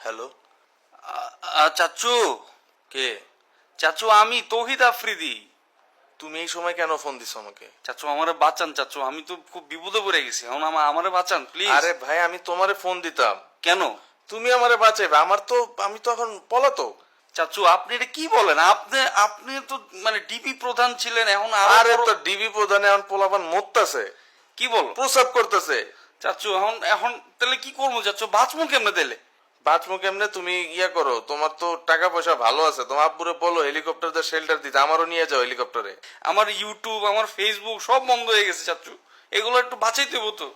Hello. চাচু, কে? চাচু আমি তৌহিদ আফ্রিদি। তুমি এই সময় কেন ফোন দিছো আমাকে? চাচু আমারে বাঁচান চাচু, আমি তো খুব বিপদে পড়ে গেছি, এখন আমারে বাঁচান প্লিজ। আরে ভাই, আমি তোমারে ফোন দিতাম, কেন? তুমি আমারে বাঁচাইবে? আমি তো এখন পলাতক। চাচু আপনি এটা কি বলেন? আপনি আপনি তো মানে ডিবি প্রধান ছিলেন, এখন আরে তো ডিবি প্রধানে এখন পোলাপান মরতাছে, কি বল প্রসাব করতেছে। চাচু? এখন এখন তাহলে কি করবো চাচু? বাঁচবো কেমনে দিলে? বাঁচমু কেমনে? তুমি ইয়া করো, তোমার তো টাকা পয়সা ভালো আছে, তোমার আব্বুরে বলো হেলিকপ্টার দিয়ে শেল্টার দিতে, আমারও নিয়ে যাও হেলিকপ্টারে। আমার ইউটিউব, আমার ফেসবুক সব বন্ধ হয়ে গেছে চাচু, এগুলো একটু বাঁচাইতে হবো তো।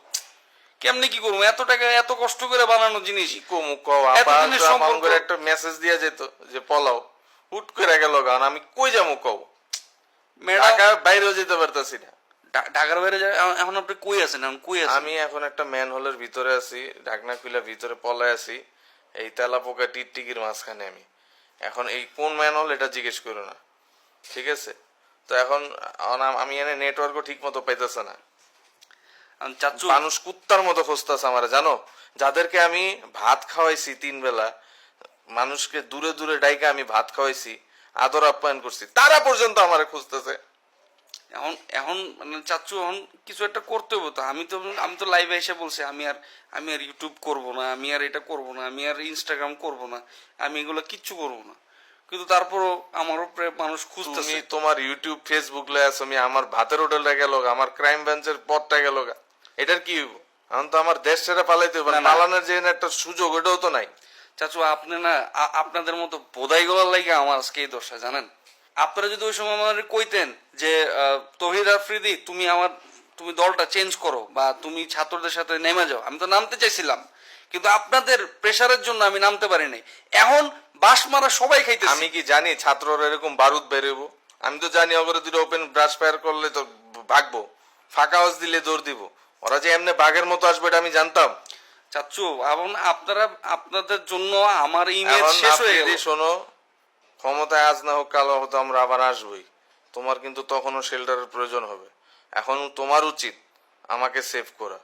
কেমনে কি করবো? এত টাকা এত কষ্ট করে বানানো জিনিস। কমু কও এতদিনের সম্পর্ক। করে একটা মেসেজ দিয়া যেত যে পলাও, হুট করে গেল গান, আমি কই যাবো কও? ম্যাডাম ঢাকা বাইরেও যেতে পারতাছি না। ঢাকার বাইরে যায়, এখন আপনি কই আছেন? এখন কই আছেন? আমি এখন একটা ম্যান হোলের ভিতরে আছি, ঢাকনা খুলে ভিতরে পলায় আছি, এই তেলা পোকা টিকটিকির মাঝখানে আমি। এখন এই কোন ম্যান হোল এটা জিজ্ঞেস করো না, ঠিক আছে? তো এখন আমি এনে নেটওয়ার্কও ঠিক মতো পাইতেছে না। চাচু মানুষ কুত্তার মতো খুঁজতেছে আমার, জানো? যাদেরকে আমি ভাত খাওয়াইছি 3 বেলা, মানুষকে দূরে দূরে ডাইকা আমি ভাত খাওয়াইছি, আদর আপ্যায়ন করছি, তারা পর্যন্ত আমারে খুঁজতেছে। এখন এখন মানে চাচু এখন কিছু একটা করতে হবে তো। আমি তো লাইভে এসে বলছি আমি আর ইউটিউব করব না, আমি আর এটা করব না, আমি আর ইনস্টাগ্রাম করব না, আমি এগুলো কিচ্ছু করব না। কিন্তু তারপরও আমার উপরে মানুষ তুমি খুঁজতেছে। তোমার ইউটিউব ফেসবুক লয়ে আছো, আমি আমার ভাতের হোটেলটা গেল, আমার ক্রাইম ব্রাঞ্চের পথটা গেল, এটার কি হইব? এখন তো আমার দেশ ছেড়ে পালাইতে হবে, না, না। পালানোর যে একটা সুযোগ ওটাও তো নাই। চাচু আপনি না আপনাদের মতো বোধাই গলার লাগে আমার আজকে এই দশা, জানেন? আপনারা যদি ওই সময় আমার কইতেন যে তৌহিদ আফ্রিদি তুমি দলটা চেঞ্জ করো বা তুমি ছাত্রদের সাথে নেমে যাও, আমি তো নামতে চাইছিলাম, কিন্তু আপনাদের প্রেসারের জন্য আমি নামতে পারি নাই। এখন বাস মারা সবাই খাইতেছে। আমি কি জানি ছাত্ররা এরকম বারুদ বেরোবো? আমি তো জানি ওগুলো দুটো ওপেন ব্রাশ ফায়ার করলে তো ভাগবো, ফাঁকা আওয়াজ দিলে দৌড় দিব। ওরা যে এমনি বাঘের মতো আসবে এটা আমি জানতাম। চাচ্চু এখন আপনাদের জন্য আমার ইমেজ এখন শেষ হয়ে আফ্রিদি গেল। শোনো, ক্ষমতায় আজ না হোক কাল হয়তো আমরা আবার আসবই, তোমার কিন্তু তখনও শেল্টারের প্রয়োজন হবে। এখন তোমার উচিত আমাকে সেভ করা।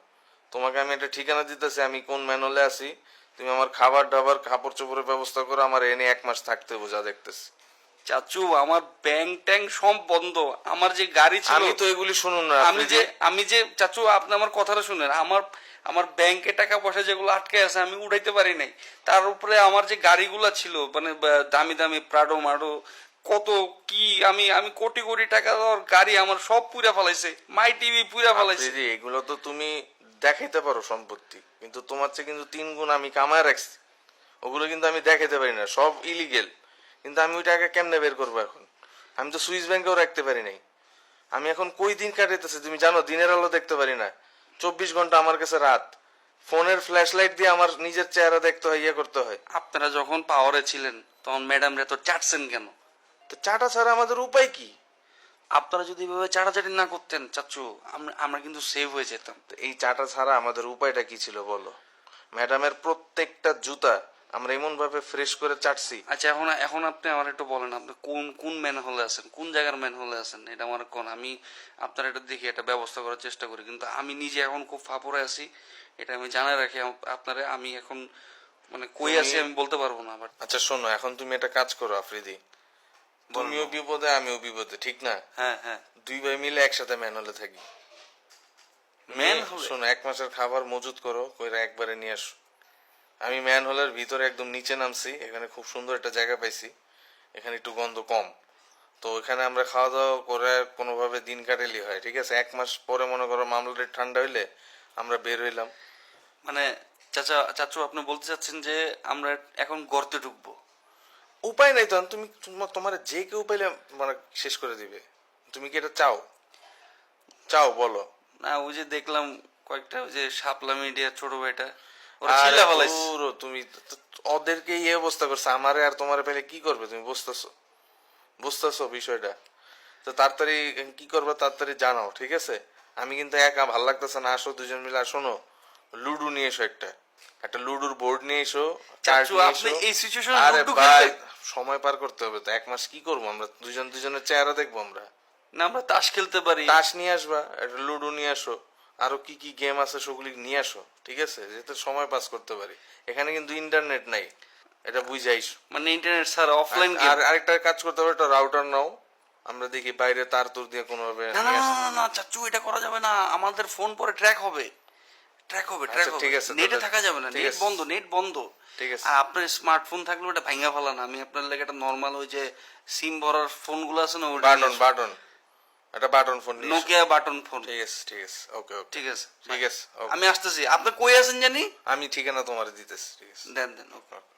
তোমাকে আমি একটা ঠিকানা দিতেছি, আমি কোন ম্যানহোলে আছি, তুমি আমার খাবার দাবার কাপড় চোপড়ের ব্যবস্থা করো, আমার এনে 1 মাস থাকতে হবে যা দেখতেছি। চাচু আমার ব্যাংক ট্যাঙ্ক সব বন্ধ, আমার যে গাড়ি ছিল। আমি তো এগুলি শুনুন না আমি যে চাচু আপনি আমার কথাটা শুনেন, আমার ব্যাংকে টাকা পয়সা যেগুলো আটকে আছে আমি উঠাইতে পারি নাই। তার উপরে আমার যে গাড়িগুলা ছিল মানে দামি দামি প্রাডো মাডো কত কি, আমি আমি কোটি কোটি টাকা দেওয়ার গাড়ি আমার সব পুরা ফেলাইছে, মাই টিভি পুরা ফেলাইছে। এগুলো তো তুমি দেখাইতে পারো সম্পত্তি, কিন্তু তোমার চেয়ে কিন্তু 3 গুণ আমি কামায় রাখছি। ওগুলো কিন্তু আমি দেখাইতে পারি না, সব ইলিগেল। কিন্তু আমি ওই টাকা কেমনে বের করবো এখন? আমি তো সুইস ব্যাংকেও রাখতে পারি নাই। আমি এখন কই দিন কাটাইতেছি তুমি জানো? দিনের আলো দেখতে পারি না, 24 ঘন্টা আমার কাছে রাত। ফোনের ফ্ল্যাশ লাইট দিয়ে আমার নিজের চেহারা দেখতে হয়, ইয়ে করতে হয়। আপনারা যখন পাওয়ারে ছিলেন তখন ম্যাডাম রে তো চাটছেন কেন? তো চাটা ছাড়া আমাদের উপায় কি? আপনারা যদি এভাবে চাটাচাটি না করতেন চাচু, আমরা কিন্তু সেভ হয়ে যেতাম। তো এই চাটা ছাড়া আমাদের উপায়টা কি ছিল বলো? ম্যাডামের প্রত্যেকটা জুতা আমরা এমন ভাবে ফ্রেশ করে চাটছি। আচ্ছা এখন এখন আপনি আমার একটু বলেন, আপনি কোন কোন ম্যান হলে আছেন, কোন জায়গার ম্যান হলে আছেন, এটা আমার কোন, আমি আপনার এটা দেখি একটা ব্যবস্থা করার চেষ্টা করি। কিন্তু আমি নিজে এখন খুব ফাপড়ে আছি, এটা আমি জানাই রাখি আপনারে। আমি এখন মানে কই আছি আমি বলতে পারবো না। বাট আচ্ছা শোনো, এখন তুমি একটা কাজ করো আফ্রিদি, তুমিও বিপদে আমিও বিপদে, ঠিক না? হ্যাঁ হ্যাঁ, 2 ভাই মিলে একসাথে ম্যান হলে থাকি। ম্যান হলে শোনো, 1 মাসের খাবার মজুত করো, কইরা একবারে নিয়ে আসো। আমি ম্যান হোলের ভিতরে একদম নিচে নামছি, এখানে খুব সুন্দর একটা জায়গা পাইছি, এখানে একটু গন্ধ কম। তো এখানে আমরা খাওয়া দাওয়া করে কোনোভাবে দিন কাটাইলে হয়, ঠিক আছে? 1 মাস পরে মনে করো মামলাটা ঠান্ডা হইলে আমরা বের হইলাম। মানে চাচু আপনি বলতে চাচ্ছেন যে আমরা এখন গর্তে ঢুকবো? উপায় নাই তো, তুমি তোমার যে কেউ পাইলে মানে শেষ করে দিবে। তুমি কি এটা চাও? চাও বলো। না, ওই যে দেখলাম কয়েকটা ওই যে শাপলা মিডিয়া ছোট ভাইটা ওরা আরে ছিলা ফেলাইছে। ধুরো, তুমি ওদেরকে এই অবস্থা করছে, আমারে আর তোমারে পেলে কি করবে? তুমি বুঝতেছো? বুঝতেছো বিষয়টা? তো তাড়াতাড়ি কি করবে তাড়াতাড়ি জানাও, ঠিক আছে? আমি কিন্তু একা ভাল লাগতেছে না, আসো দুজন মিলে। আর শোনো, লুডু নিয়ে এসো, একটা একটা লুডুর বোর্ড নিয়ে এসো, কার্ড চাচু নিয়ে আপনি এসো। এই সিচুয়েশনে আরে লুডু ভাই, খেলবেন? সময় পার করতে হবে তো। 1 মাস কি করবো আমরা? দুজনের চেহারা দেখবো আমরা? না আমরা তাস খেলতে পারি। তাস নিয়ে আসবা, একটা লুডো নিয়ে আসো, আরো কি কি গেম আছে সেগুলি নিয়ে আসো, ঠিক আছে? যাতে সময় পাস করতে পারি। এখানে কিন্তু ইন্টারনেট নাই। এটা বুঝাইস। মানে ইন্টারনেট স্যার অফলাইন আর আরেকটা কাজ করতে হবে, একটা রাউটার নাও, আমরা দেখি বাইরে তার তুর দিয়ে কোনোভাবে না না নিয়ে না আসা। না, না চাচু, এটা করা যাবে না, আমাদের ফোন পরে ট্র্যাক হবে, ট্র্যাক হবে, ট্র্যাক আচ্ছা, হবে। ঠিক আছে, নেটে তাহলে- থাকা যাবে না, ঠিক নেট আছে। বন্ধ, নেট বন্ধ। ঠিক আছে। আর আপনার স্মার্টফোন থাকলে ওটা ভাঙা ফেলা না, আমি আপনার লাগে একটা নর্মাল ওই যে সিম ভরার ফোনগুলো আছে না, ওটা বাটন একটা বাটন ফোন নিয়ে এসো। Nokia button phone. ঠিক আছে, ঠিক আছে, ওকে ওকে, ঠিক আছে, ঠিক আছে, okay. আমি আসতেছি। আপনি কই আছেন জানি? আমি ঠিকানা তোমার দিতেছি, ঠিক আছে। দেন দেন, ওকে।